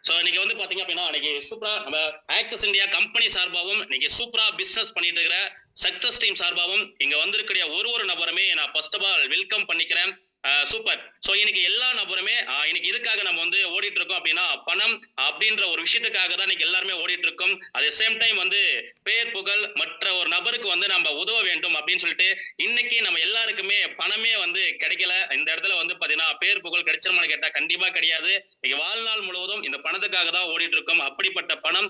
So இன்னைக்கு வந்து பாத்தீங்க அப்படின்னா இன்னைக்கு சூப்பரா நம்ம ஆக்சஸ் இந்தியா கம்பெனி சார்பாகவும் இன்னைக்கு சூப்பரா பிசினஸ் பண்ணிட்டு இருக்கிற சக்சஸ் டீம் சார்பாகவும் இங்க வந்திருக்கிற ஒரு நபருமே நான் ஃபர்ஸ்ட் ஆஃப் ஆல் வெல்கம் பண்ணிக்கிறேன். சூப்பர். ஸோ இன்னைக்கு எல்லா நபருமே இன்னைக்கு இதுக்காக நம்ம வந்து ஓடிட்டு இருக்கோம் அப்படின்னா பணம் அப்படின்ற ஒரு விஷயத்துக்காக தான் இன்னைக்கு எல்லாருமே ஓடிட்டு இருக்கோம். அதே சேம் டைம் வந்து பேர் புகழ் மற்ற ஒரு நபருக்கு வந்து நம்ம உதவ வேண்டும் அப்படின்னு சொல்லிட்டு இன்னைக்கு நம்ம எல்லாருக்குமே பணமே வந்து கிடைக்கல. இந்த இடத்துல வந்து பாத்தீங்கன்னா பேர் புகழ் கிடைச்சிருமான்னு கேட்டா கண்டிப்பா கிடையாது. இன்னைக்கு வாழ்நாள் முழுவதும் இந்த பணத்துக்காக தான் ஓடிட்டு இருக்கோம். அப்படிப்பட்ட பணம்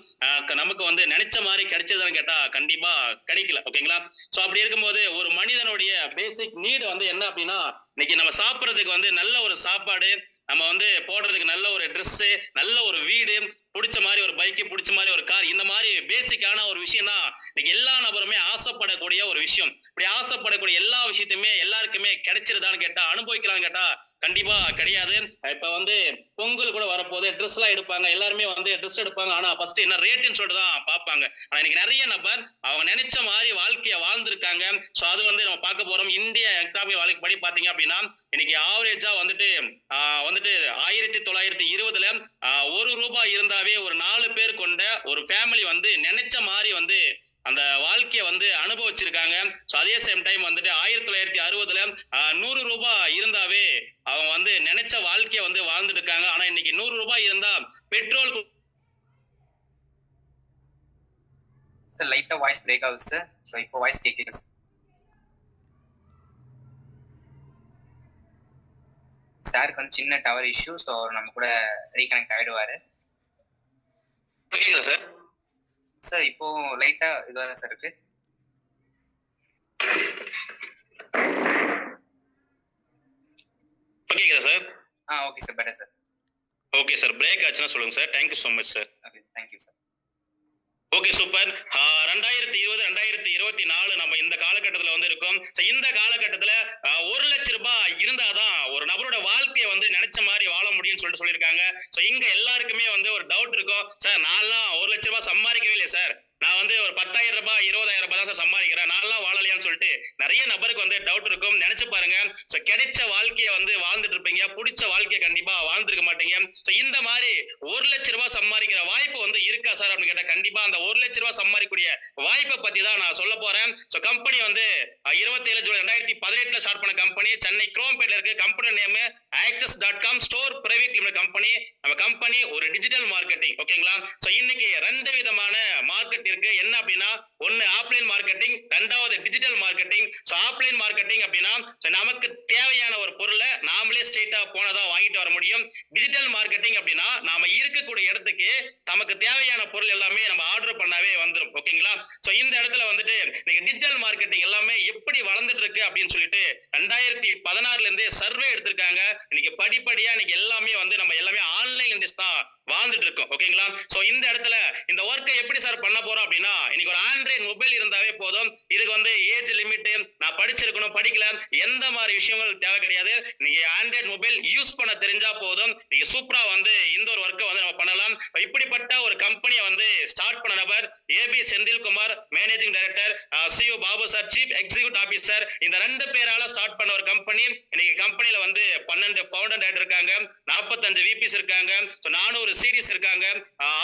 நமக்கு வந்து நினைச்ச மாதிரி கிடைச்சதுன்னு கேட்டா கண்டிப்பா கிடைக்கல. ஓகேங்களா? சோ அப்படி இருக்கும்போது ஒரு மனிதனுடைய பேசிக் நீடு வந்து என்ன அப்படின்னா இன்னைக்கு நம்ம சாப்பிடறதுக்கு வந்து நல்ல ஒரு சாப்பாடு, நம்ம வந்து போடுறதுக்கு நல்ல ஒரு ட்ரெஸ், நல்ல ஒரு வீடு, பிடிச்ச மாதிரி ஒரு பைக்கு, பிடிச்ச மாதிரி ஒரு கார், இந்த மாதிரி பேசிக்கான ஒரு விஷயம் தான் இன்னைக்கு எல்லா நபருமே ஆசைப்படக்கூடிய ஒரு விஷயம். இப்படி ஆசைப்படக்கூடிய எல்லா விஷயத்தையுமே எல்லாருக்குமே கிடைச்சிருதான்னு கேட்டா அனுபவிக்கலாம்னு கேட்டா கண்டிப்பா கிடையாது. இப்ப வந்து பொங்கல் கூட வரப்போது ட்ரெஸ் எல்லாம் எடுப்பாங்க, எல்லாருமே வந்து ட்ரெஸ் எடுப்பாங்க. ஆனா ஃபர்ஸ்ட் என்ன ரேட்டுன்னு சொல்லிட்டு தான் பார்ப்பாங்க. ஆனா இன்னைக்கு நிறைய நபர் அவங்க நினைச்ச மாதிரி வாழ்க்கையை வாழ்ந்திருக்காங்க. ஸோ அது வந்து நம்ம பார்க்க போறோம். இந்திய எக்கனாமி வாழ்க்கை படி பாத்தீங்க அப்படின்னா இன்னைக்கு ஆவரேஜா வந்துட்டு 1920ல ₹1 இருந்தாவே ஒரு 4 பேர் கொண்ட ஒரு ஃபேமிலி வந்து நினைச்ச மாதிரி வந்து அந்த வாழ்க்கையை வந்து அனுபவிச்சிருக்காங்க. ஸோ அதே சேம் டைம் வந்துட்டு 1960ல ₹100 இருந்தாவே அவங்க வந்து நினைச்ச வாழ்க்கையை வந்து வாழ்ந்துட்டு இருக்காங்க. ஆனா இன்னைக்கு ₹100 இருந்தா பெட்ரோல் சார் லைட்டா வாய்ஸ் பிரேக் ஆகுது சார். ஸோ இப்போ வாய்ஸ் கேட்கல சாருக்கு வந்து சின்ன டவர் இஷ்யூ. ஸோ நம்ம கூட ரீகனெக்ட் ஆயிடுவாரு. கேக்குதா சார்? சார் இப்போ லைட்டா இதுவாக தான் சார் இருக்கு. கேக்குதா sir? Okay sir, better sir. Okay sir, break ஆச்சுன்னா சொல்லுங்க sir. Thank you so much sir. Okay, thank you sir. Okay super. 2020 2024 நம்ம இந்த காலகட்டத்தில் வந்து இருக்கோம். இந்த காலகட்டத்தில் ₹1,00,000 இருந்தாதான் ஒரு நபரோட வாழ்க்கையை வந்து நினைச்ச மாதிரி வாழ முடியும்னு சொல்லிட்டு சொல்லியிருக்காங்க. ஸோ இங்க எல்லாருக்குமே வந்து ஒரு டவுட் இருக்கும். சார் நான்லாம் ₹1,00,000 சம்பாதிக்கவே இல்லை சார், நான் வந்து ஒரு ₹10,000 ₹20,000 தான் சார் சம்பாதிக்கிறேன், நான்லாம் வாழலையான்னு சொல்லிட்டு நிறைய நபருக்கு வந்து டவுட் இருக்கும். நினைச்சு பாருங்க, ஸோ கிடைச்ச வாழ்க்கையை வந்து வாழ்ந்துட்டு இருப்பீங்க, பிடிச்ச வாழ்க்கையை கண்டிப்பா வாழ்ந்துருக்க மாட்டீங்க. ஸோ இந்த மாதிரி ₹1,00,000 சம்பாதிக்கிற வாய்ப்பு வந்து இருக்கா சார் அப்படின்னு கேட்டா கண்டிப்பா அந்த ₹1,00,000 சம்பாதிக்கக்கூடிய வாய்ப்பை பத்தி தான் நான் சொல்ல போறேன். ஸோ கம்பெனி வந்து 27 ஜூலை 2018 ஸ்டார்ட் பண்ண கம்பெனி, சென்னை குரோம்பேட்ல இருக்கு. Company name access.com store private limited company. நம்ம கம்பெனி ஒரு டிஜிட்டல் மார்க்கெட்டிங். ஓகேங்களா? ஸோ இன்னைக்கு 2 விதமான மார்க்கெட் இருக்கு. என்ன அப்படின்னா ஒன்னு ஆஃப்லைன் மார்க்கெட்டிங், ரெண்டாவது digital marketing. So offline marketing அப்படின்னா நமக்கு தேவையான ஒரு பொருளை நாமளே ஸ்ட்ரெயிட்டா போனதா வாங்கிட்டு வர முடியும். டிஜிட்டல் மார்க்கெட்டிங் அப்படின்னா நாம இருக்கக்கூடிய இடத்துக்கு நமக்கு தேவையான பொருள் எல்லாமே நம்ம ஆர்டர் பண்ணாவே வந்துடும். ஓகேங்களா? ஸோ இந்த இடத்துல வந்துட்டு இன்னைக்கு டிஜிட்டல் மார்க்கெட்டிங் எல்லாமே எப்படி வளர்ந்துட்டு இருக்கு அப்படின்னு சொல்லிட்டு 2016ல இருந்தே சர்வே எடுத்திருக்காங்க. இன்னைக்கு படிப்படியா இன்னைக்கு எல்லாமே வந்து நம்ம எல்லாமே ஆன்லைன் இண்டஸ்ட்ரி தான் வாழ்ந்துட்டு இருக்கோம். ஓகேங்களா? ஸோ இந்த இடத்துல இந்த ஒர்க்கை எப்படி சார் பண்ண போறோம் அப்படின்னா இன்னைக்கு ஒரு ஆண்ட்ராய்டு மொபைல் இருந்தாவே போதும். இதுக்கு வந்து ஏஜ் லிமிட், நான் படிச்சிருக்கணும் படிக்கல, எந்த மாதிரி விஷயங்கள் தேவை கிடையாது. நீங்க ஆண்ட்ராய்டு மொபைல் யூஸ் பண்ண தெரிஞ்சா போதும், நீங்க சூப்பரா வந்து இந்த ஒரு ஒர்க்கை வந்து நம்ம பண்ணலாம். இப்படிப்பட்ட ஒரு கம்பெனியை வந்து ஸ்டார்ட் பண்ண நபர் AB Senthilkumar, managing director, CEO Babu sir, chief executive officer. இந்த 2 பேரால ஸ்டார்ட் பண்ண ஒரு கம்பெனி. இன்னைக்கு கம்பெனில வந்து 12 ஃபவுண்டர் டைரக்டர் இருக்காங்க, 45 விபிஸ் இருக்காங்க, 400 சீரிஸ் இருக்காங்க,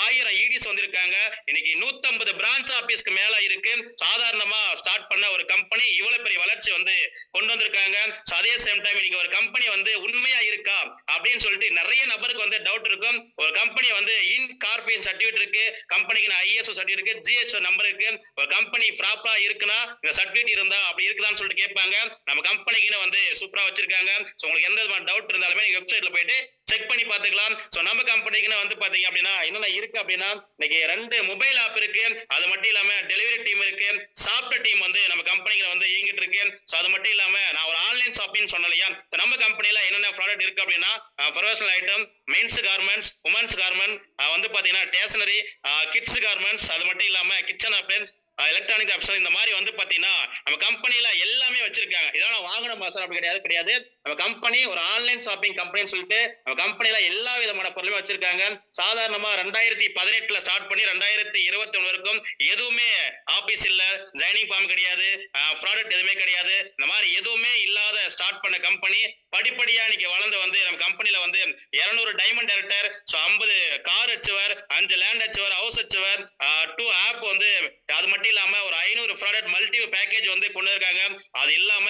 1000 இடிஸ் வந்திருக்காங்க. இன்னைக்கு 150 பிரான்ச் ஆபீஸ்க்கு மேல இருக்கு. சாதாரணமா ஸ்டார்ட் பண்ண ஒரு கம்பெனி இவ்வளவு பெரிய வளர்ச்சி வந்து கொண்டு வந்திருக்காங்க. அதே சேம் டைம் இன்னைக்கு ஒரு கம்பெனி வந்து உண்மையா இருக்கா அப்படின்னு சொல்லிட்டு நிறைய நபருக்கு வந்து டவுட் இருக்கும். ஒரு கம்பெனி வந்து இன்கார்பரேஷன் சர்டிபிகேட் இருக்கு, கம்பெனிக்கு ஐஎஸ்ஓ சர்டிபிகேட் இருக்கு, ஜிஎஸ்ஓ நம்பர் இருக்கு. ஒரு கம்பெனி ப்ராப்பரா இருக்குன்னா இந்த சர்டிபிகேட் இருந்தா அப்படி இருக்குதான்னு சொல்லிட்டு கேட்பாங்க. நம்ம கம்பெனிக்கு வந்து சூப்பரா வச்சிருக்காங்க. சோ உங்களுக்கு எந்த விதமான டவுட் இருந்தாலுமே நீங்க வெப்சைட்ல போயிட்டு செக் பண்ணி பாத்துக்கலாம். சோ நம்ம கம்பெனிக்கு வந்து பாத்தீங்க அப்படின்னா என்னென்ன இருக்கு அப்படின்னா இன்னைக்கு 2 மொபைல் ஆப் இருக்கு, அது மட்டும் இல்லாம டெலிவரி டீம் இருக்கு, சாஃப்ட்வேர் டீம் வந்து நம்ம கம்பெனில வந்து இயங்கிட்டு இருக்கு. சோ அது மட்டும் இல்லாம நான் ஒரு ஆன்லைன் ஷாப்பிங் சொன்னலையா, நம்ம கம்பெனில என்னென்ன ப்ராடக்ட் இருக்கு அப்படின்னா professional item, men's garments, women's garment, வந்து பாத்தீங்கன்னா ஸ்டேஷனரி, கிட்ஸ் கார்மெண்ட்ஸ், அது மட்டும் இல்லாம கிச்சன் அப்ளையன்ஸ், எலக்ட்ரானிக் ஆப்ஷன் இந்த மாதிரி வந்து பாத்தீங்கன்னா நம்ம கம்பெனில எல்லாமே வச்சிருக்காங்க. இதெல்லாம் வாங்கணுமா சார் அப்படி கிடையாது. நம்ம கம்பெனி ஒரு ஆன்லைன் ஷாப்பிங் கம்பெனின்னு சொல்லிட்டு நம்ம கம்பெனில எல்லா விதமான பொருளுமே வச்சிருக்காங்க. சாதாரணமா 2018ல ஸ்டார்ட் பண்ணி 2021 வரைக்கும் எதுவுமே ஆபீஸ் இல்ல, ஜாயினிங் ஃபார்ம் கிடையாது, ப்ராடக்ட் எதுவுமே கிடையாது. இந்த மாதிரி எதுவுமே இல்லாத ஸ்டார்ட் பண்ண கம்பெனி படிப்படியா இன்னைக்கு வளர்ந்து வந்து நம்ம கம்பெனில வந்து 200 diamond director, 50 car achiever, 5 land achiever, house achiever, 2 app வந்து அது மட்டும் இல்லாம ஒரு 500 ப்ராடக்ட் மல்டி பேக்கேஜ் வந்து கொண்டு இருக்காங்க. அது இல்லாம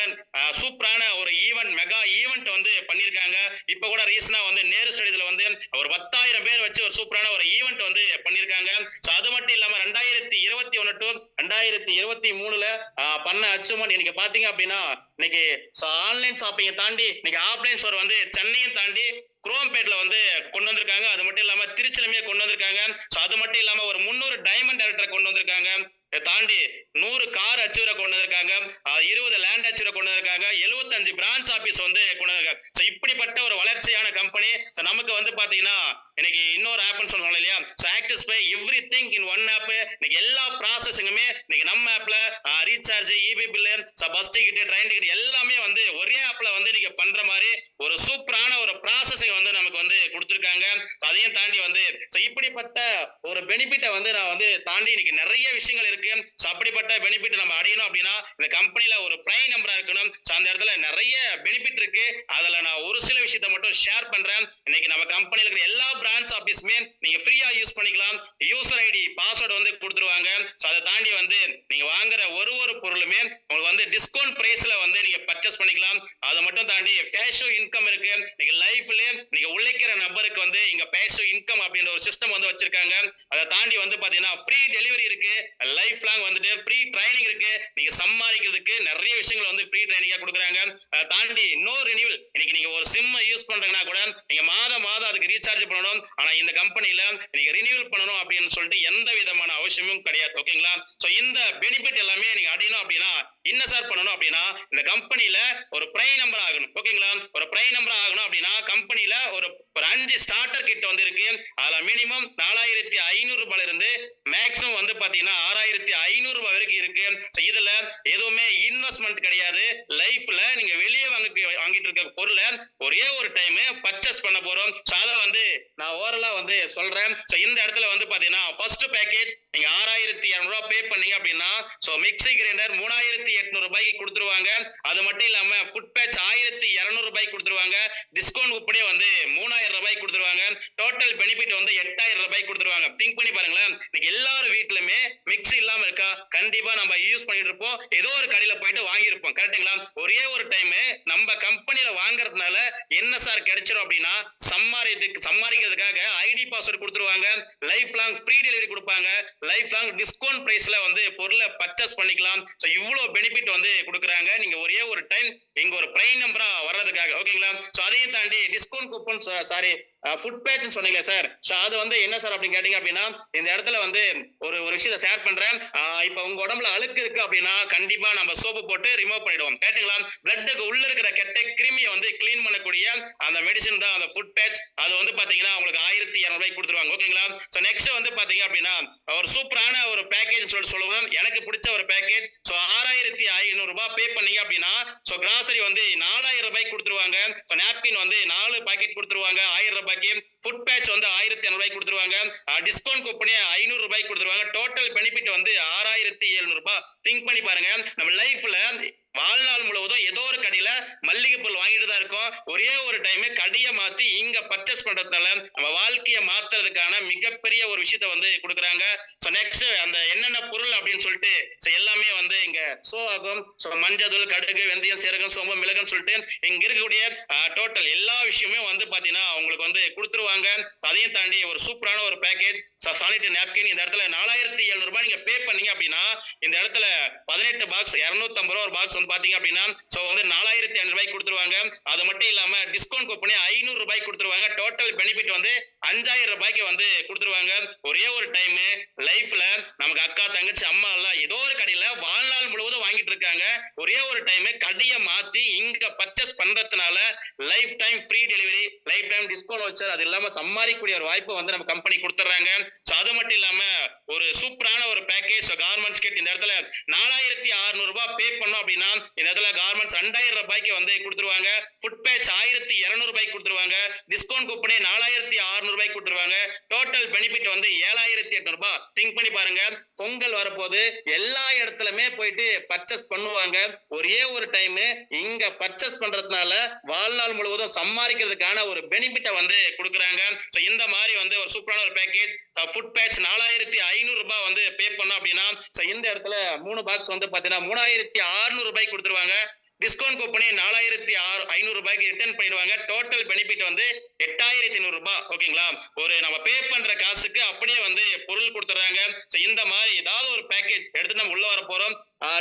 சூப்பரான ஒரு ஈவென்ட், மெகா ஈவென்ட் வந்து பண்ணிருக்காங்க. இப்ப கூட ரீசனா வந்து நேரு ஸ்டேடியத்துல வந்து ஒரு 10,000 பேர் வச்சு ஒரு சூப்பரான ஒரு ஈவென்ட் வந்து பண்ணிருக்காங்க. அது மட்டும் இல்லாம 2021 டு 2023ல பண்ண அச்சீவ்மெண்ட் இன்னைக்கு பாத்தீங்க அப்படின்னா இன்னைக்கு ஆன்லைன் ஷாப்பிங்கை தாண்டி இன்னைக்கு ஆஃப்லைன் ஸ்டோர் வந்து சென்னையும் தாண்டி குரோம்பேட்ல வந்து கொண்டு வந்திருக்காங்க. அது மட்டும் இல்லாம திருச்சிலுமே கொண்டு வந்திருக்காங்க. அது மட்டும் இல்லாம ஒரு 300 டைமண்ட் டைரக்டரை கொண்டு வந்திருக்காங்க. தாண்டி 100 கார் அச்சுவரை கொண்டு வந்திருக்காங்க, 20 லேண்ட் அச்சுவரை கொண்டு வந்திருக்காங்க, 75 பிரான்ச் ஆபீஸ் வந்து கொண்டு வந்திருக்காங்க. இப்படிப்பட்ட ஒரு வளர்ச்சியான கம்பெனி நமக்கு வந்து பாத்தீங்கன்னா இன்னைக்கு இன்னொரு ஆப்னு சொல்லுவாங்க இல்லையா, access by everything in one app. இன்னைக்கு எல்லா ப்ராசஸிங்குமே இன்னைக்கு நம்ம ஆப்ல recharge, EB bill, bus ticket, train ticket எல்லாமே வந்து ஒரே ஆப்ல வந்து நீங்க பண்ற மாதிரி ஒரு சூப்பரான ஒரு ப்ராசஸிங் வந்து நமக்கு வந்து கொடுத்திருக்காங்க. அதையும் தாண்டி வந்து இப்படிப்பட்ட ஒரு பெனிஃபிட்டை வந்து நான் வந்து தாண்டி இன்னைக்கு நிறைய விஷயங்கள் இருக்கு. அப்படிப்பட்ட பெனிஃபிட் நம்ம அடையணும் அப்படின்னா இந்த கம்பெனில ஒரு பிரைம் நம்பரா இருக்கணும். அந்த இடத்துல நிறைய பெனிஃபிட் இருக்கு. அதுல நான் ஒரு சில விஷயத்தை மட்டும் ஷேர் பண்றேன். இன்னைக்கு நம்ம கம்பெனில இருக்கிற எல்லா பிரான்ச் ஆபீஸ்மே நீங்க ஃப்ரீயா யூஸ் பண்ணிக்கலாம். யூசர் ஐடி, பாஸ்வேர்டு வந்து கொடுத்துருவாங்க. அதை தாண்டி வந்து நீங்க வாங்குற ஒரு பொருளுமே உங்களுக்கு வந்து டிஸ்கவுண்ட் பிரைஸ்ல வந்து நீங்க பர்ச்சேஸ் பண்ணிக்கலாம். அதை மட்டும் தாண்டி பேசிவ் இன்கம் இருக்கு. நீங்க லைஃப்ல நீங்க உழைக்கிற நபருக்கு வந்து இங்க பேசிவ் இன்கம் அப்படின்ற ஒரு சிஸ்டம் வந்து வச்சிருக்காங்க. அதை தாண்டி வந்து பாத்தீங்கன்னா ஃப்ரீ டெலிவரி இருக்கு, லைஃப் லாங் வந்துட்டு ஃப்ரீ ட்ரைனிங் இருக்கு. நீங்க சம்பாதிக்கிறதுக்கு நிறைய விஷயங்கள் வந்து ஃப்ரீ ட்ரைனிங்கா கொடுக்குறாங்க. தாண்டி நோ ரினியூவல். இன்னைக்கு நீங்க ஒரு சிம் யூஸ் பண்றீங்கன்னா கூட நீங்க மாதம் அதுக்கு ரீசார்ஜ் பண்ணணும். ஆனா இந்த கம்பெனில நீங்க ரினியூவல் பண்ணணும் அப்படின்னு சொல்லிட்டு எந்த விதமான அவசியமும் கிடையாது. ஓகேங்களா? சோ இந்த பெனிஃபிட் எல்லாமே நீங்க அடையணும் அப்படின்னா என்ன சார் பண்ணணும் அப்படின்னா இந்த கம்பெனில ஒரு பிரைம் நம்பர் ஆகணும். ஓகேங்களா? ஒரு பிரைம் நம்பர் ஆகணும் அப்படின்னா கம்பெனில ஒரு 5 ஸ்டார்டர் கிட் வந்து இருக்கு. அதுல மினிமம் 4,500 ரூபாயில இருந்து மேக்ஸிமம் வந்து பாத்தீங்கன்னா 6,500 ரூபாய் வரைக்கும் இருக்கு. இதுல எதுவுமே இன்வெஸ்ட்மெண்ட் கிடையாது. லைஃப்ல நீங்க வெளியே வாங்கிட்டு இருக்க பொருளை ஒரே ஒரு டைம் பர்ச்சேஸ் பண்ண போறோம். அதை வந்து நான் ஓரலா வந்து சொல்றேன். இந்த இடத்துல வந்து பாத்தீங்கன்னா ஃபர்ஸ்ட் பேக்கேஜ் நீங்க 6,200 ரூபாய் பே பண்ணீங்க அப்படின்னா மிக்ஸி கிரைண்டர் 3,800 ரூபாய்க்கு கொடுத்துருவாங்க. அது மட்டும் இல்லாம ஃபுட் பேட்ச் 1,200 ரூபாய்க்கு கொடுத்துருவாங்க. டிஸ்கவுண்ட் உட்பட வந்து 3,000 ரூபாய்க்கு கொடுத்துருவாங்க. டோட்டல் பெனிஃபிட் வந்து 8,000 ரூபாய்க்கு கொடுத்துருவாங்க. திங்க் பண்ணி பாருங்களேன். இன்னைக்கு எல்லாரும் வீட்லயுமே மிக்ஸி இல்லாம இருக்கா? கண்டிப்பா நம்ம யூஸ் பண்ணிட்டு இருப்போம். ஏதோ ஒரு கடையில போயிட்டு வாங்கியிருப்போம். கரெக்டுங்களா? ஒரே ஒரு டைம் நம்ம கம்பெனில வாங்குறதுனால என்ன சார் கிடைச்சிடும் அப்படின்னா சம்பாதிக்கிறதுக்காக ஐடி பாஸ்வேர்ட் கொடுத்துருவாங்க. லைஃப் லாங் ஃப்ரீ டெலிவரி கொடுப்பாங்க. லைஃப் லாங் டிஸ்கவுண்ட் பிரைஸ்ல வந்து பொருளை பர்ச்சேஸ் பண்ணிக்கலாம். சோ இவ்வளவு பெனிஃபிட் வந்து கொடுக்குறாங்க. நீங்க ஒரே ஒரு டைம் இங்க ஒரு பிரைம் நம்பரா வர்றதுக்காக. ஓகேங்களா? சோ அதையும் தாண்டி discount coupon, sorry food patch சொன்னீங்களா சார்? சோ அது வந்து என்ன சார் அப்படின்னு கேட்டீங்க அப்படின்னா இந்த இடத்துல வந்து ஒரு விஷயத்தை ஷேர் பண்றேன். இப்ப உங்க உடம்புல அழுக்கு இருக்கு அப்படின்னா கண்டிப்பா நம்ம சோப்பு போட்டு ரிமூவ் பண்ணிடுவோம். கேட்டீங்களா? பிளட்டுக்கு உள்ள இருக்கிற கெட்ட கிருமியை வந்து கிளீன் பண்ணக்கூடிய அந்த மெடிசன் தான் அந்த ஃபுட் பேட்ச். அது வந்து பாத்தீங்கன்னா உங்களுக்கு 1,200 ரூபாய்க்கு கொடுத்துருவாங்க. ஓகேங்களா? சோ நெக்ஸ்ட் வந்து பாத்தீங்க அப்படின்னா ஒரு சூப்பரான ஒரு பேக்கேஜ் சொல்லுவேன். எனக்கு பிடிச்ச ஒரு பேக்கேஜ். சோ 6,500 ரூபாய் பே பண்ணீங்க அப்படின்னா சோ கிராசரி வந்து 4,000 ரூபாய்க்கு கொடுத்துருவாங்க. சோ நாப்கின் வந்து 4 பாக்கெட் கொடுத்துருவாங்க 1,000 ரூபாய்க்கு. ஃபுட் பேட்ச் வந்து 1,200 ரூபாய்க்கு கொடுத்துருவாங்க. டிஸ்கவுண்ட் கூப்பனே 500 ரூபாய்க்கு கொடுத்துருவாங்க. டோட்டல் பெனிஃபிட் வந்து 6,700 ரூபாய். திங்க் பண்ணி பாருங்க. நம்ம லைஃப்ல வாழ்நாள் முழுவதும் ஏதோ ஒரு கடையில மல்லிகை பொருள் வாங்கிட்டு தான் இருக்கும். ஒரே ஒரு டைம் கடையை மாத்தி இங்க பர்ச்சேஸ் பண்றதுனால நம்ம வாழ்க்கையை மாத்துறதுக்கான மிகப்பெரிய ஒரு விஷயத்தை வந்து கொடுக்குறாங்க. சோ நெக்ஸ்ட் அந்த என்னென்ன பொருள் அப்படின்னு சொல்லிட்டு எல்லாமே வந்து இங்க ஷோ ஆகும். சோ மஞ்சள், கடுகு, வெந்தயம், சீரகம், சோம்பு, மிளகுன்னு சொல்லிட்டு இங்க இருக்கக்கூடிய டோட்டல் எல்லா விஷயமே வந்து பாத்தீங்கன்னா உங்களுக்கு வந்து கொடுத்துருவாங்க. அதையும் தாண்டி ஒரு சூப்பரான ஒரு பேக்கேஜ் சானிட்டரி நாப்கின். இந்த இடத்துல 4,700 ரூபாய் நீங்க பே பண்ணீங்க அப்படின்னா இந்த இடத்துல 18 பாக்ஸ் 250 ரூபாய் ஒரு பாக்ஸ் வந்து வந்து பாத்தீங்க அப்படின்னா சோ வந்து 4500 ரூபாய்க்கு கொடுத்துருவாங்க. அது மட்டும் இல்லாம டிஸ்கவுண்ட் கூப்பனே 500 ரூபாய்க்கு கொடுத்துருவாங்க. டோட்டல் பெனிஃபிட் வந்து 5000 ரூபாய்க்கு வந்து கொடுத்துருவாங்க. ஒரே ஒரு டைம் லைஃப்ல நமக்கு அக்கா தங்கச்சி அம்மா எல்லாம் ஏதோ ஒரு கடையில வாழ்நாள் முழுவதும் வாங்கிட்டு இருக்காங்க. ஒரே ஒரு டைம் கடையை மாத்தி இங்க பர்ச்சேஸ் பண்றதுனால life time free delivery, life time discount voucher, அது இல்லாம சம்மாதிக்கக்கூடிய ஒரு வாய்ப்பு வந்து நம்ம கம்பெனி கொடுத்துறாங்க. சோ அது மட்டும் இல்லாம ஒரு சூப்பரான ஒரு பேக்கேஜ் கார்மெண்ட்ஸ் கிட் இந்த இடத்துல 4600 ரூபாய் பே பண்ணோம் அப்படின்னா இந்த இடத்துல கார்மெண்ட்ஸ் 2000 ரூபாய்க்கு வந்து கொடுத்துருவாங்க. ஃபுட் பேட்ச் 1200 ரூபாய்க்கு கொடுத்துருவாங்க. டிஸ்கவுண்ட் கூப்பனே 4600 ரூபாய்க்கு கொடுத்துருவாங்க. டோட்டல் பெனிஃபிட் வந்து 7800 ரூபாய். திங்க் பண்ணி பாருங்க, பொங்கல் வரப்போது எல்லா இடத்துலயுமே போயிட்டு பர்ச்சேஸ் பண்ணுவாங்க. ஒரே ஒரு டைம் இங்க பர்ச்சேஸ் பண்றதுனால வாழ்நாள் முழுவதும் சம்பாதிக்கிறதுக்கான ஒரு பெனிஃபிட்டை வந்து கொடுக்குறாங்க. சோ இந்த மாதிரி வந்து ஒரு சூப்பரான ஒரு பேக்கேஜ். ஃபுட் பேட்ச் 4500 ரூபாய் வந்து பே பண்ணோம் அப்படின்னா சோ இந்த இடத்துல 3 பாக்ஸ் வந்து பாத்தீங்கன்னா 3600 ரூபாய்க்கு கொடுத்துருவாங்க. டிஸ்கவுண்ட் கூப்பனே 4500 ரூபாய்க்கு ரிட்டர்ன் பண்ணிடுவாங்க. டோட்டல் பெனிஃபிட் வந்து 8500 ரூபாய். ஓகேங்களா, ஒரு நம்ம பே பண்ற காசுக்கு அப்படியே வந்து பொருள் கொடுத்துறாங்க. சோ இந்த மாதிரி ஏதாவது ஒரு பேக்கேஜ் எடுத்து நம்ம உள்ள வர போறோம்.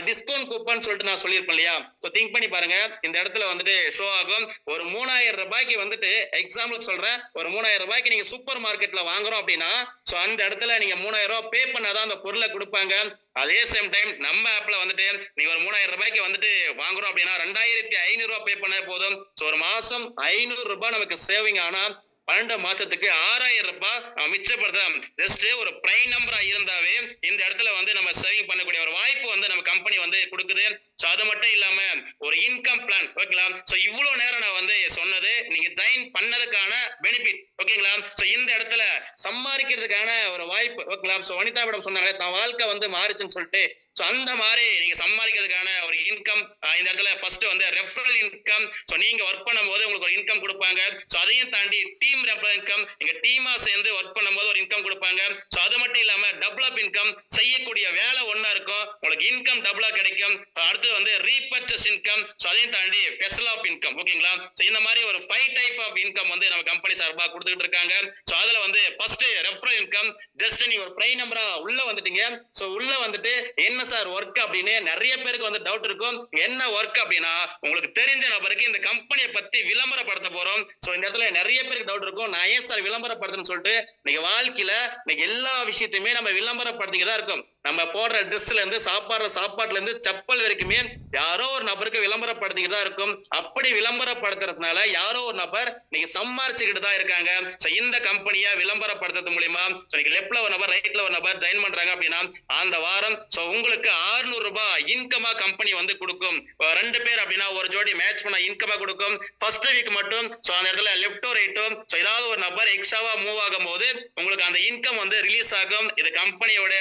டிஸ்கவுண்ட் கூப்பன் சொல்லிட்டு நான் சொல்லியிருப்பேன் இல்லையா, சோ திங்க் பண்ணி பாருங்க, இந்த இடத்துல வந்துட்டு ஷோ ஆகும். ஒரு 3000 ரூபாய்க்கு வந்துட்டு எக்ஸாம்பிள் சொல்றேன், ஒரு 3000 ரூபாய்க்கு நீங்க சூப்பர் மார்க்கெட்ல வாங்குறோம் அப்படின்னா சோ அந்த இடத்துல நீங்க 3000 ரூபாய் பே பண்ணாதான் அந்த பொருளை கொடுப்பாங்க. அதே சேம் டைம் நம்ம ஆப்ல வந்துட்டு நீங்க ஒரு 3000 ரூபாய்க்கு வந்துட்டு வாங்குறோம் அப்படின்னா 2500 ரூபாய் பே பண்ண போதும். சோ ஒரு மாசம் 500 ரூபாய் நமக்கு சேவிங் ஆனா 12 மாசத்துக்கு 6000 ரூபாய் மிச்சப்படுத்தலாம். ஜஸ்ட் ஒரு பிரைம் நம்பரா இருந்தாவே இந்த இடத்துல வந்து நம்ம சேவிங் பண்ணக்கூடிய ஒரு வாய்ப்பு வந்து நம்ம கம்பெனி வந்து கொடுக்குது. சோ அது மட்டும் இல்லாம ஒரு இன்கம் பிளான். ஓகேங்களா, சோ இவ்வளவு நேரம் நான் வந்து சொன்னது நீங்க ஜாயின் பண்ணதுக்கான பெனிஃபிட். ஓகேங்களா, சோ இந்த இடத்துல சம்பாதிக்கிறதுக்கான ஒரு வாய்ப்பு. ஓகேங்களா, சோ வனிதா மேடம் சொன்னாங்க தான் வாழ்க்கை வந்து மாறிச்சுன்னு சொல்லிட்டு. சோ அந்த மாதிரி நீங்க சம்பாதிக்கிறதுக்கான ஒரு இன்கம் இந்த இடத்துல ஃபர்ஸ்ட் வந்து ரெஃபரல் இன்கம். சோ நீங்க ஒர்க் பண்ணும்போது உங்களுக்கு ஒரு இன்கம் கொடுப்பாங்க. சோ அதையும் தாண்டி டீம் ரெஃபரல் இன்கம், நீங்க டீமா சேர்ந்து ஒர்க் பண்ணும்போது ஒரு இன்கம் கொடுப்பாங்க. சோ அது மட்டும் இல்லாம டபுள் அப் இன்கம், செய்யக்கூடிய வேலை ஒண்ணா இருக்கும், உங்களுக்கு இன்கம் டபுளா கிடைக்கும். அடுத்து வந்து ரீபர்ச்சேஸ் இன்கம், சோ அதையும் தாண்டி ஃபெசல் ஆஃப் இன்கம். ஓகேங்களா, சோ இந்த மாதிரி ஒரு 5 டைப் ஆஃப் இன்கம் வந்து நம்ம கம்பெனி சார்பா கொடுத்துட்டு இருக்காங்க. சோ அதுல வந்து ஃபர்ஸ்ட் ரெஃபரல் இன்கம். ஜஸ்ட் நீங்க ஒரு பிரைம் நம்பரா உள்ள வந்துட்டீங்க. சோ உள்ள வந்துட்டு என்ன சார் ஒர்க் அப்படின்னு நிறைய பேருக்கு வந்து டவுட் இருக்கும். என்ன ஒர்க் அப்படின்னா உங்களுக்கு தெரிஞ்ச நபருக்கு இந்த கம்பெனியை பத்தி விளம்பரப்படுத்த போறோம். சோ இந்த இடத்துல நிறைய பேருக்கு டவுட் இருக்கும், நான் ஏன் சார் விளம்பரப்படுத்துன்னு சொல்லிட்டு. நீங்க வாழ்க்கையில நீங்க எல்லா விஷயத்தையுமே நம்ம விளம்பரப்படுத்திக்க தான் இருக்கும். நம்ம போடுற ட்ரெஸ்ல இருந்து சாப்பாடுற சாப்பாட்டுல இருந்து செப்பல் வரைக்குமே யாரோ ஒரு நபருக்கு விளம்பரப்படுத்திக்கிட்டு தான் இருக்கும். அப்படி விளம்பரப்படுத்துறதுனால யாரோ ஒரு நபர் நீங்க சம்பாரிச்சுக்கிட்டு தான் இருக்காங்க. சோ இந்த கம்பெனியை விளம்பரப்படுத்துறது மூலியமா நீங்க லெஃப்ட்ல ஒரு நபர் ரைட்ல ஒரு நபர் ஜாயின் பண்றாங்க அப்படின்னா அந்த வாரம் சோ உங்களுக்கு 600 ரூபாய் இன்கமா கம்பெனி வந்து கொடுக்கும். 2 பேர் அப்படின்னா ஒரு ஜோடி மேட்ச் பண்ண இன்கமா கொடுக்கும். ஃபர்ஸ்ட் வீக் மட்டும் சோ அந்த இடத்துல லெஃப்டோ ரைட்டோ சோ ஏதாவது ஒரு நபர் எக்ஸ்ட்ராவா மூவ் ஆகும் போது உங்களுக்கு அந்த இன்கம் வந்து ரிலீஸ் ஆகும். இது கம்பெனியோட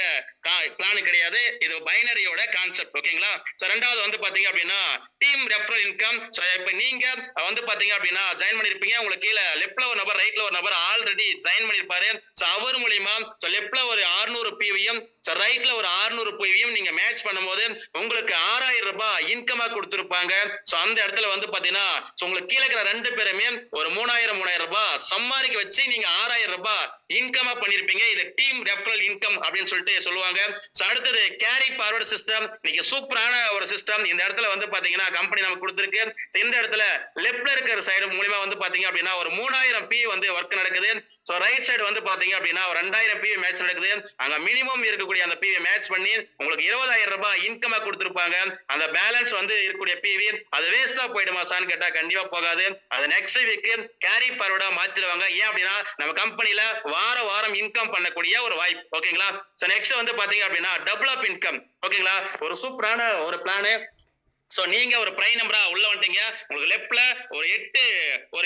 பிளான் கிடையாது, இது பைனரியோட கான்செப்ட். ஓகேங்களா, சோ ரெண்டாவது வந்து பாத்தீங்க அப்படின்னா டீம் ரெஃபரல் இன்கம். சோ இப்போ நீங்க வந்து பாத்தீங்க அப்படின்னா ஜாயின் பண்ணிருப்பீங்க, உங்களுக்கு கீழே லெஃப்ட்ல ஒரு நபர் ரைட்ல ஒரு நபர் ஆல்ரெடி ஜாயின் பண்ணிருப்பாரு. சோ அவர் மூலியமா சோ லெஃப்ட்ல ஒரு 600 பிவியும் சோ ரைட்ல ஒரு 600 பிவியும் நீங்க மேட்ச் பண்ணும்போது உங்களுக்கு 6000 ரூபாய் இன்கமா கொடுத்திருப்பாங்க. சோ அந்த இடத்துல வந்து பாத்தீங்கன்னா உங்களுக்கு கீழே இருக்கிற 2 பேருமே ஒரு 3000 ரூபாய் சம்பாதிக்க வச்சு நீங்க 6000 ரூபாய் இன்கமா பண்ணிருப்பீங்க. இது டீம் ரெஃபரல் இன்கம் அப்படின்னு சொல்லிட்டு சொல்லுவாங்க. அடுத்தது கேரி ஃபார்வர்ட் சிஸ்டம். நீங்க சூப்பரான ஒரு சிஸ்டம் இந்த இடத்துல வந்து பாத்தீங்கன்னா கம்பெனி நமக்கு கொடுத்திருக்கு. இந்த இடத்துல லெஃப்ட்ல இருக்கிற சைடு மூலமா வந்து பாத்தீங்க அப்படின்னா ஒரு 3000 பி வந்து ஒர்க் நடக்குது. சோ ரைட் சைடு வந்து பாத்தீங்க அப்படின்னா ஒரு 2000 பி மேட்ச் நடக்குது. அங்க மினிமம் இருக்கக்கூடிய அந்த பிவி மேட்ச் பண்ணி உங்களுக்கு 20000 ரூபாய் இன்கமா கொடுத்திருப்பாங்க. அந்த பேலன்ஸ் வந்து இருக்கக்கூடிய பிவி அது வேஸ்டா போயிடுமா சான்னு கேட்டா கண்டிப்பா போகாது. அது நெக்ஸ்ட் வீக் கேரி ஃபார்வர்டா மாத்திடுவாங்க. ஏன் அப்படின்னா நம்ம கம்பெனில வாரம் இன்கம் பண்ணக்கூடிய ஒரு வாய்ப்பு. ஓகேங்களா, சோ நெக்ஸ்ட் வந்து பாத்தீங்க அப்படின்னா டபுள் அப் இன்கம். ஓகேங்களா, ஒரு சூப்பரான ஒரு பிளான். சோ நீங்க ஒரு பிரைம் நம்பரா உள்ள வந்துட்டீங்க, உங்களுக்கு லெஃப்ட்ல ஒரு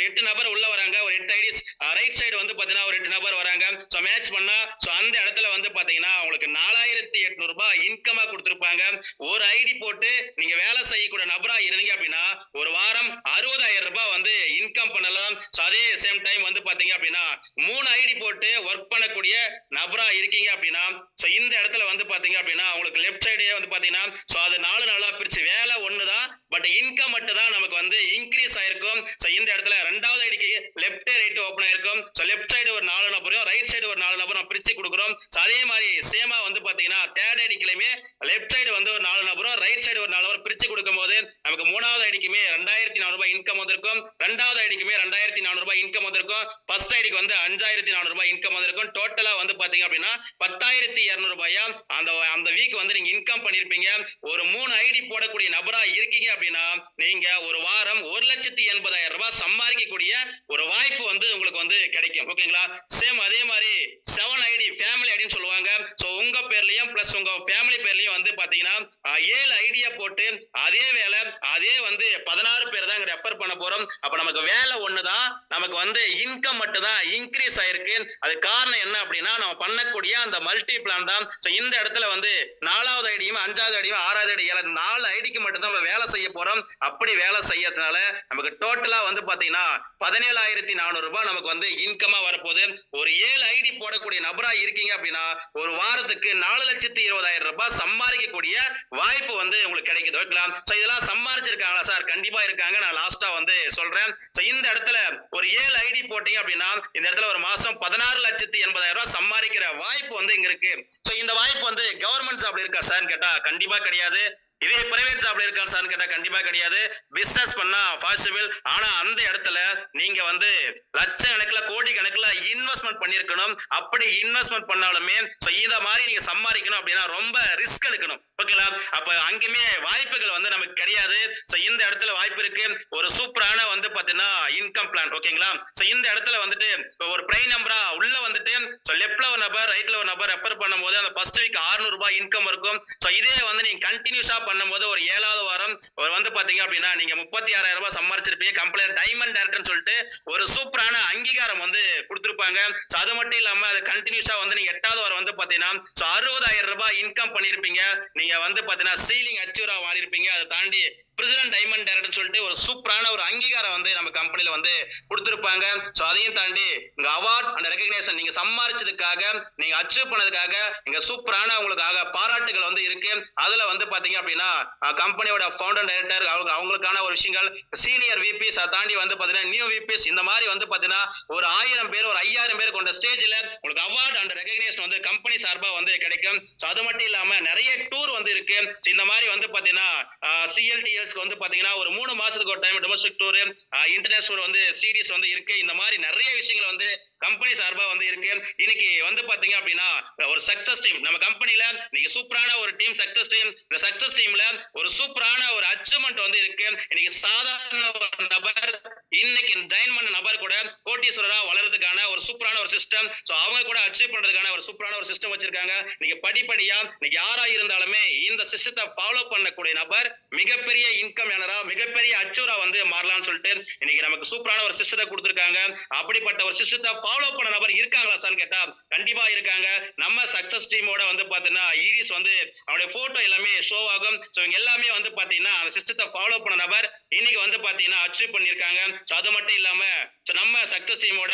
8 நபர் உள்ள வராங்க, ஒரு 8 ஐடிஸ். ரைட் சைடு வந்து பாத்தீங்கன்னா ஒரு 8 நபர் வராங்க. சோ மேட்ச் பண்ணா சோ அந்த இடத்துல வந்து பாத்தீங்கன்னா உங்களுக்கு 4800 ரூபாய் இன்கமா கொடுத்திருப்பாங்க. ஒரு ஐடி போட்டு நீங்க வேலை செய்யக்கூடிய நபரா இருந்தீங்க அப்படின்னா ஒரு வாரம் 60000 ரூபாய் வந்து இன்கம் பண்ணலாம். சோ அதே சேம் டைம் வந்து பாத்தீங்க அப்படின்னா 3 ஐடி போட்டு ஒர்க் பண்ணக்கூடிய நபரா இருக்கீங்க அப்படின்னா சோ இந்த இடத்துல வந்து பாத்தீங்க அப்படின்னா உங்களுக்கு லெஃப்ட் சைடே வந்து பாத்தீங்கன்னா சோ அது 4 நாளா பிரிச்சு வேலை ஒண்ணா ஒண்ணுதான், பட் இன்கம் மட்டும் தான் நமக்கு வந்து இன்க்ரீஸ் ஆயிருக்கும். சோ இந்த இடத்துல ரெண்டாவது ஐடிக்கு லெஃப்ட் ரைட் ஓபன் ஆயிருக்கும். சோ லெஃப்ட் சைடு ஒரு 4 நபரும் ரைட் சைடு ஒரு 4 நபரும் பிரிச்சு கொடுக்குறோம். சோ அதே மாதிரி சேமா வந்து பாத்தீங்கன்னா தேர்ட் ஐடிக்குலயுமே லெஃப்ட் சைடு வந்து ஒரு 4 நபரும் ரைட் சைடு ஒரு 4 நபரும் பிரிச்சு கொடுக்கும்போது நமக்கு மூணாவது ஐடிக்குமே 2400 ரூபாய் இன்கம் வந்திருக்கும். ரெண்டாவது ஐடிக்குமே 2400 ரூபாய் இன்கம் வந்திருக்கும். ஃபர்ஸ்ட் ஐடிக்கு வந்து 5400 ரூபாய் இன்கம் வந்திருக்கும். டோட்டலா வந்து பாத்தீங்க அப்படின்னா 10,200 ரூபாயா அந்த அந்த வீக் வந்து நீங்க இன்கம் பண்ணிருப்பீங்க. ஒரு 3 ஐடி போடக்கூடிய நபரா இருக்கீங்க அப்படின்னா நீங்க ஒரு வாரம் 1,80,000 ரூபாய் சம்பாதிக்கக்கூடிய ஒரு வாய்ப்பு வந்து உங்களுக்கு வந்து கிடைக்கும். ஓகேங்களா? சேம் அதே மாதிரி 7 ஐடி ஃபேமிலி ஐடின்னு சொல்லுவாங்க. சோ உங்க பேர்லயும் பிளஸ் உங்க ஃபேமிலி பேர்லயும் வந்து பாத்தீங்கன்னா 7 ஐடியா போட்டு அதே வேலை அதே வந்து 16 பேர் தான் ரெஃபர் பண்ண போறோம். அப்ப நமக்கு வேலை ஒண்ணுதான், நமக்கு வந்து இன்கம் மட்டும் தான் இன்க்ரீஸ் ஆயிருக்கு. அது காரணம் என்ன அப்படின்னா நம்ம பண்ணக்கூடிய அந்த மல்டி பிளான் தான். சோ இந்த இடத்துல வந்து 4வது ஐடியும் 5வது ஐடியும் 6வது ஐடி 4 ஐடிக்கு மட்டும் தான் நம்ம வேலை செய்ய போறோம். அப்படி வேலை செய்யறதுனால நமக்கு டோட்டலா வந்து பாத்தீங்கன்னா 17,400 ரூபாய் நமக்கு வந்து இன்கமா வரப்போகுது. ஒரு 7 ஐடி போடக்கூடிய நபரா இருக்கீங்க அப்படின்னா ஒரு வாரத்துக்கு 4,20,000 ரூபாய் சம்பாதிக்கக்கூடிய வாய்ப்பு வந்து உங்களுக்கு கிடைக்குது. ஓகேங்களா? சோ இதெல்லாம் சம்பாதிச்சிருக்காங்களா சார்? கண்டிப்பா இருக்காங்க. நான் லாஸ்டா வந்து சொல்றேன். சோ இந்த இடத்துல ஒரு 7 ஐடி போட்டீங்க அப்படின்னா இந்த இடத்துல ஒரு மாசம் 16,80,000 ரூபாய் சம்பாதிக்கிற வாய்ப்பு வந்து இங்க இருக்கு. சோ இந்த வாய்ப்பு வந்து கவர்மெண்ட் ஜாப்ல இருக்கா சார் கேட்டா கண்டிப்பா கிடையாது. இதே பிரைவேட் ஜாப்ல இருக்கா சார் கேட்டா கண்டிப்பா கிடையாது. பிசினஸ் பண்ணா பாசிபிள். ஆனா அந்த இடத்துல நீங்க வந்து லட்சக்கணக்கில் கோடி கணக்குல இன்வெஸ்ட்மெண்ட் பண்ணிருக்கணும். அப்படி இன்வெஸ்ட்மெண்ட் பண்ணாலுமே இந்த மாதிரி நீங்க சம்பாதிக்கணும் அப்படின்னா ரொம்ப ரிஸ்க் எடுக்கணும். ஓகேங்களா? அப்ப அங்கேயுமே வாய்ப்புகள் வந்து நமக்கு கிடையாது. சோ இந்த இடத்துல வாய்ப்பு இருக்கு. ஒரு சூப்பரான வந்து பாத்தீங்கன்னா இன்கம் பிளான். ஓகேங்களா? சோ இந்த இடத்துல வந்துட்டு ஒரு பிரைம் நம்பரா உள்ள வந்துட்டு லெஃப்ட்ல ஒரு நபர் ரைட்ல ஒரு நபர் ரெஃபர் பண்ணும்போது அந்த ஃபர்ஸ்ட் வீக் 600 ரூபாய் இன்கம் இருக்கும். சோ இதே வந்து நீங்க கண்டினியூஸா பண்ணும்போது ஒரு 7வது வாரம் ஒரு வந்து பாத்தீங்க அப்படின்னா நீங்க 36,000 ரூபாய் சம்பாதிச்சிருப்பீங்க. கம்பெனி டைமண்ட் டைரக்டர்னு சொல்லிட்டு ஒரு சூப்பரான அங்கீகாரம் வந்து கொடுத்திருப்பாங்க. சோ அது மட்டும் இல்லாம அது கண்டினியூஸா வந்து நீங்க 8வது வாரம் வந்து பாத்தீங்கன்னா 60,000 ரூபாய் இன்கம் பண்ணிருப்பீங்க. நீங்க வந்து பாத்தீங்கன்னா சீலிங் அச்சீவரா மாறி இருப்பீங்க. அதை தாண்டி பிரசிடென்ட் டைமண்ட் டைரக்டர் சொல்லிட்டு ஒரு சூப்பரான ஒரு அங்கீகாரம் வந்து நம்ம கம்பெனில வந்து கொடுத்திருப்பாங்க. சோ அதையும் தாண்டி உங்க அவார்ட் அண்ட் ரெகக்னேஷன் நீங்க சம்பாதிச்சதுக்காக நீங்க அச்சீவ் பண்ணதுக்காக இங்க சூப்பரான உங்களுக்காக பாராட்டுகள் வந்து இருக்கு. அதுல வந்து பாத்தீங்க அப்படின்னா கம்பெனியோட ஃபவுண்டர் டைரக்டர் அவங்களுக்கான ஒரு விஷயங்கள் சீனியர் விபிஸ் அதை தாண்டி வந்து பாத்தீங்கன்னா நியூ விபிஸ் இந்த மாதிரி வந்து பாத்தீங்கன்னா ஒரு 1000 பேர் ஒரு 5000 பேர் கொண்ட ஸ்டேஜ்ல உங்களுக்கு அவார்ட் அண்ட் ரெகக்னேஷன் வந்து கம்பெனி சார்பா வந்து கிடைக்கும். சோ அது மட்டும் இல்லாம நிறைய டூர் வந்து இருக்கு. இந்த மாதிரி வந்து பாத்தீங்கன்னா சிஎல்டிஎஸ்க்கு வந்து பாத்தீங்கன்னா ஒரு 3 மாசத்துக்கு ஒரு டைம் டொமஸ்டிக் டூர் இன்டர்நேஷனல் வந்து சீரிஸ் வந்து இருக்கு. இந்த மாதிரி நிறைய விஷயங்கள் வந்து கம்பெனி சார்பா வந்து இருக்கு. இன்னைக்கு வந்து பாத்தீங்க அப்படின்னா ஒரு சக்சஸ் டீம் நம்ம கம்பெனில நீங்க சூப்பரான ஒரு டீம் சக்சஸ் டீம். இந்த சக்சஸ் டீம்ல ஒரு சூப்பரான ஒரு அச்சீவ்மெண்ட் வந்து இருக்கு. இன்னைக்கு சாதாரண ஒரு நபர் இன்னைக்கு ஜாயின் பண்ண நபர் கூட கோட்டீஸ்வரரா வளர்றதுக்கான ஒரு சூப்பரான ஒரு சிஸ்டம். சோ அவங்க கூட அச்சீவ் பண்றதுக்கான ஒரு சூப்பரான ஒரு சிஸ்டம் வச்சிருக்காங்க. நீங்க படிப்படியா நீங்க யாரா இருந்தாலுமே இந்த சிஸ்டத்தை ஃபாலோ பண்ணக்கூடிய நபர் மிகப்பெரிய இன்கம் ஏனரா மிகப்பெரிய அச்சீவரா வந்து மாறலாம்னு சொல்லிட்டு இன்னைக்கு நமக்கு சூப்பரான ஒரு சிஸ்டத்தை கொடுத்திருக்காங்க. அப்படிப்பட்ட ஒரு சிஸ்டத்தை ஃபாலோ பண்ண நபர் இருக்காங்களா சார் கேட்டா கண்டிப்பா இருக்காங்க. நம்ம சக்சஸ் டீமோட வந்து பாத்தீங்கன்னா ஈரிஸ் வந்து அவருடைய போட்டோ எல்லாமே ஷோ ஆகும். சோ இவங்க எல்லாமே வந்து பாத்தீங்கன்னா அந்த சிஸ்டத்தை ஃபாலோ பண்ண நபர் இன்னைக்கு வந்து பாத்தீங்கன்னா அச்சீவ் பண்ணிருக்காங்க. சோ அது மட்டும் இல்லாம நம்ம சக்சஸ் டீமோட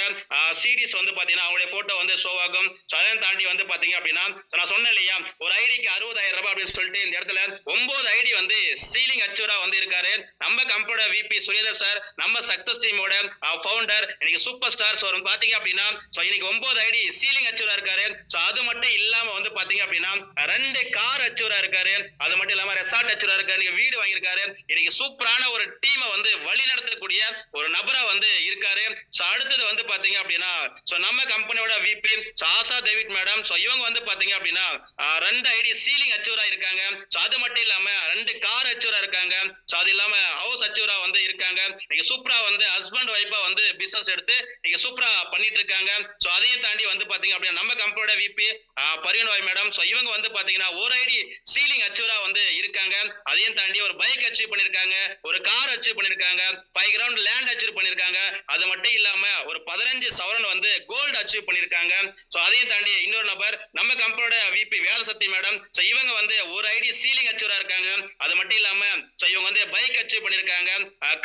சீரிஸ் வந்து பாத்தீங்கன்னா அவருடைய போட்டோ வந்து ஷோ ஆகும். சோ அதையும் தாண்டி வந்து பாத்தீங்க அப்படின்னா நான் சொன்னேன் இல்லையா ஒரு ஐடிக்கு 60,000 ரூபாய் அப்படின்னு சொல்லிட்டு இந்த இடத்துல 9 ஐடி வந்து சீலிங் அச்சீவரா வந்து இருக்காரு. நம்ம கம்பெனியோட விபி சுரேந்தர் சார் நம்ம சக்சஸ் டீமோட ஃபவுண்டர் இன்னைக்கு சூப்பர் ஸ்டார். சோ பாத்தீங்க அப்படின்னா சோ இன்னைக்கு 9 ஐடி சீலிங் அச்சீவரா இருக்காரு. சோ அது மட்டும் இல்லாம வந்து பாத்தீங்க அப்படின்னா 2 கார் அச்சீவரா இருக்காரு. அது மட்டும் இல்லாம ரெசார்ட் அச்சீவரா இருக்காரு. நீங்க வீடு வாங்கியிருக்காரு. இன்னைக்கு சூப்பரான ஒரு டீமை வந்து வழி நடத்தக்கூடிய ஒரு நபரா வந்து இருக்காரு. சோ அடுத்தது வந்து பாத்தீங்க அப்படின்னா சோ நம்ம கம்பெனியோட விபி ஆசா டேவிட் மேடம். சோ இவங்க வந்து பாத்தீங்க அப்படின்னா 2 ஐடி சீலிங் அச்சீவரா இருக்காங்க. சோ அது மட்டும் இல்லாம 2 கார் அச்சீவரா இருக்காங்க. சோ அது இல்லாம ஹவுஸ் அச்சீவரா வந்து இருக்காங்க. நீங்க சூப்பரா வந்து ஹஸ்பண்ட் வைஃபா வந்து பிசினஸ் எடுத்து நீங்க சூப்பரா பண்ணிட்டு இருக்காங்க. சோ அதையும் தாண்டி வந்து பாத்தீங்க அப்படின்னா நம்ம கம்பெனியோட விபி பரிவன் வாய் மேடம். சோ இவங்க வந்து பாத்தீங்கன்னா ஒரு ஐடி சீலிங் அச்சீவரா வந்து இருக்காங்க. அதையும் தாண்டி ஒரு பைக் அச்சீவ் பண்ணிருக்காங்க. ஒரு கார் அச்சீவ் பண்ணிருக்காங்க. 5 கிரவுண்ட் லேண்ட் அச்சீவ் பண்ணிருக்காங்க. அது மட்டும் இல்லாம ஒரு 15 சவரன் வந்து கோல்டு அச்சீவ் பண்ணிருக்காங்க. சோ அதையும் தாண்டி இன்னொரு நபர் நம்ம கம்பெனியோட விபி வேலசக்தி மேடம். சோ இவங்க வந்து ஒரு ஐடி சீலிங் அச்சீவரா இருக்காங்க. அது மட்டும் இல்லாம சோ இவங்க வந்து பைக் அச்சீவ் பண்ணிருக்காங்க.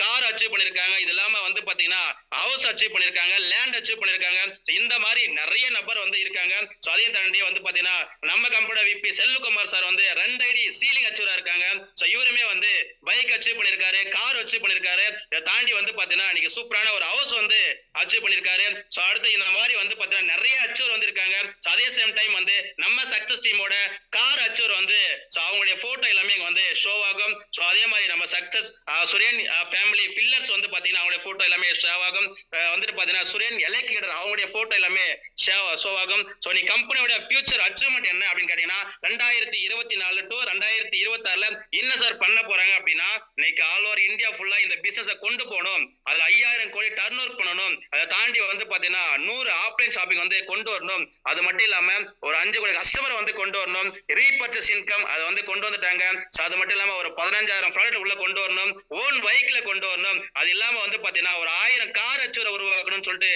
கார் அச்சீவ் பண்ணிருக்காங்க. இது இல்லாம வந்து பாத்தீங்கன்னா ஹவுஸ் அச்சீவ் பண்ணிருக்காங்க. லேண்ட் அச்சீவ் பண்ணிருக்காங்க. இந்த மாதிரி நிறைய நபர் வந்து இருக்காங்க. சோ அதையும் தாண்டி வந்து பாத்தீங்கன்னா நம்ம கம்பெனி விபி செல்வகுமார் சார் வந்து 2 ஐடி சீலிங் அச்சீவரா இருக்காங்க. சோ இவருமே வந்து பைக் அச்சீவ் பண்ணிருக்காரு, கார் அச்சீவ் பண்ணிருக்காரு. இதை தாண்டி வந்து பாத்தீங்கன்னா இன்னைக்கு சூப்பரான ஒரு ஹவுஸ் வந்து அச்சீவ் பண்ணிருக்காரு. சோ அடுத்து இந்த மாதிரி வந்து பாத்தீங்கன்னா நிறைய அச்சீவ் வந்து இருக்காங்க. சோ அதே சேம் டைம் வந்து நம்ம சக்சஸ் டீமோட கார் அச்சீவ் வந்து சோ அவங்களுடைய போட்டோ எல்லாமே இங்க வந்து ஷோ ஆகும். சோ அதே மாதிரி நம்ம சக்சஸ் சுரேன் ஃபேமிலி ஃபில்லர்ஸ் வந்து பாத்தீங்கன்னா அவங்களுடைய போட்டோ எல்லாமே ஷோ ஆகும். வந்துட்டு பாத்தீங்கன்னா சுரேன் எலக்ட்ரிகேட்டர் அவங்களுடைய போட்டோ எல்லாமே ஷோ ஆகும். சோ நீ கம்பெனியோட ஃபியூச்சர் அச்சீவ்மெண்ட் என்ன அப்படின்னு கேட்டீங்கன்னா 2024 டு 2026 என்ன சார் பண்ண போறாங்க அப்படின்னா இன்னைக்கு ஆல் ஓவர் இந்தியா ஃபுல்லா இந்த பிசினஸ் கொண்டு போகணும். அதுல 5000 கோடி டர்ன் ஓவர் பண்ணணும். அதை தாண்டி வந்து பாத்தீங்கன்னா 100 ஆஃப்லைன் ஷாப்பிங் வந்து கொண்டு வரணும். அது மட்டும் இல்லாம ஒரு 5 கோடி கஸ்டமர் வந்து கொண்டு வரணும். ரீபர்ச்சேஸ் இன்கம் அதை வந்து கொண்டு வந்துட்டாங்க. சோ அது மட்டும் இல்லாம ஒரு 15000 ப்ராடக்ட் உள்ள கொண்டு வரணும். ஓன் வெஹிக்கிள் கொண்டு வரணும். அது இல்லாம வந்து பாத்தீங்கன்னா ஒரு 1000 கார் அச்சூரை உருவாக்கணும்னு சொல்லிட்டு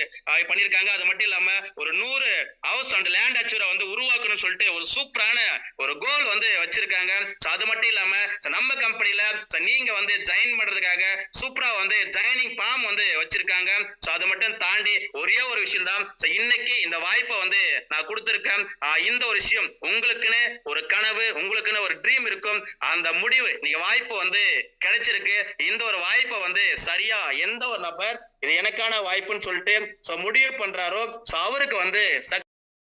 பண்ணிருக்காங்க. அது மட்டும் இல்லாம ஒரு 100 ஹவுஸ் அண்ட் லேண்ட் அச்சூரை வந்து உருவாக்கணும்னு சொல்லிட்டு ஒரு சூப்பரான ஒரு கோல் வந்து வச்சிருக்காங்க. சோ அது மட்டும் இல்லாம நம்ம கம்பெனில நீங்க வந்து ஜாயின் பண்றதுக்காக சூப்பரா வந்து ஜாயினிங் ஃபார்ம் வந்து வச்சிருக்காங்க. சோ அது மட்டும் தாண்டி ஒரே ஒரு விஷயம் தான், இன்னைக்கு இந்த வாய்ப்பை வந்து நான் கொடுத்திருக்கேன். இந்த ஒரு விஷயம் உங்களுக்குன்னு ஒரு கனவு, உங்களுக்குன்னு ஒரு ட்ரீம் இருக்கும். அந்த முடிவு நீங்க வாய்ப்பு வந்து கிடைச்சிருக்கு. இந்த ஒரு வாய்ப்பை வந்து சரியா எந்த ஒரு நபர் இது எனக்கான வாய்ப்புன்னு சொல்லிட்டு முடிவு பண்றாரோ அவருக்கு வந்து